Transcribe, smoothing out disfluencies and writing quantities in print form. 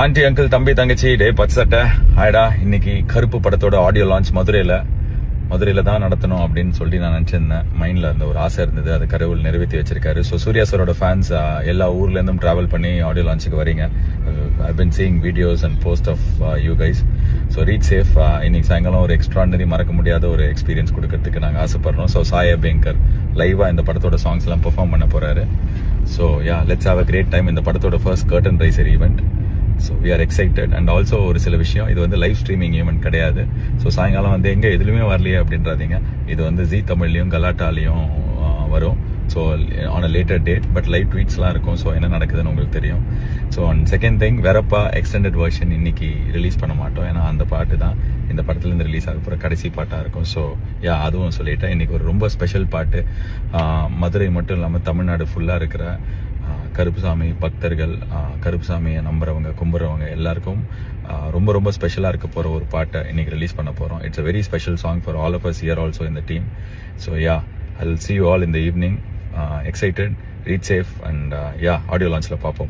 Aunty uncle தம்பி தங்கச்சி டே பச்சை ஆயிடா. இன்னைக்கு கருப்பு படத்தோட ஆடியோ லான்ச் மதுரையில தான் நடத்தணும் அப்படின்னு சொல்லி நான் நினைச்சிருந்தேன். மைண்ட்ல அந்த ஒரு ஆசை இருந்தது, அது கடவுள் நிறைவேற்றி வச்சிருக்காரு. ஸோ சூர்யா சாரோட ஃபேன்ஸ் எல்லா ஊர்ல இருந்தும் டிராவல் பண்ணி ஆடியோ லான்ச்சுக்கு வரீங்க. I've been seeing videos and posts of you guys. So reach safe. இன்னைக்கு சாயங்காலம் ஒரு எக்ஸ்ட்ராடனரி மறக்க முடியாத ஒரு எக்ஸ்பீரியன்ஸ் கொடுக்கறதுக்கு நாங்கள் ஆசைப்படுறோம். ஸோ சாய் அபியங்கர் லைவா இந்த படத்தோட சாங்ஸ் எல்லாம் பெர்ஃபார்ம் பண்ண போறாரு. So yeah, let's have a great time. இந்த படத்தோட first curtain raiser event. So we are excited. And also ஒரு சில விஷயம், இது வந்து லைவ் ஸ்ட்ரீமிங் ஈவெண்ட் கிடையாது. ஸோ சாயங்காலம் வந்து எங்கே எதுலையுமே வரலையே அப்படின்றாதீங்க. இது வந்து ஜி தமிழ்லையும் கலாட்டாலையும் வரும். So on a later date, but live ட்வீட்ஸ்லாம் இருக்கும். ஸோ என்ன நடக்குதுன்னு உங்களுக்கு தெரியும். ஸோ அண்ட் செகண்ட் திங், வெரப்பா எக்ஸ்டெண்டட் வெர்ஷன் இன்னைக்கு ரிலீஸ் பண்ண மாட்டோம். ஏன்னா அந்த பாட்டு தான் இந்த படத்துலேருந்து ரிலீஸ் ஆக போகிற கடைசி பாட்டாக இருக்கும். ஸோ யா, அதுவும் சொல்லிட்டேன். இன்னைக்கு ஒரு ரொம்ப ஸ்பெஷல் பாட்டு. மதுரை மட்டும் இல்லாமல் தமிழ்நாடு ஃபுல்லாக இருக்கிற கருப்புசாமி பக்தர்கள், கருப்புசாமியை நம்புறவங்க கும்புறவங்க எல்லாருக்கும் ரொம்ப ரொம்ப ஸ்பெஷலாக இருக்க போகிற ஒரு பாட்டை இன்னைக்கு ரிலீஸ் பண்ண போகிறோம். It's a very special song for all of us here also in the team. So yeah, I will see you all in the evening. Excited, reach safe, and yeah, audio launch la paapom.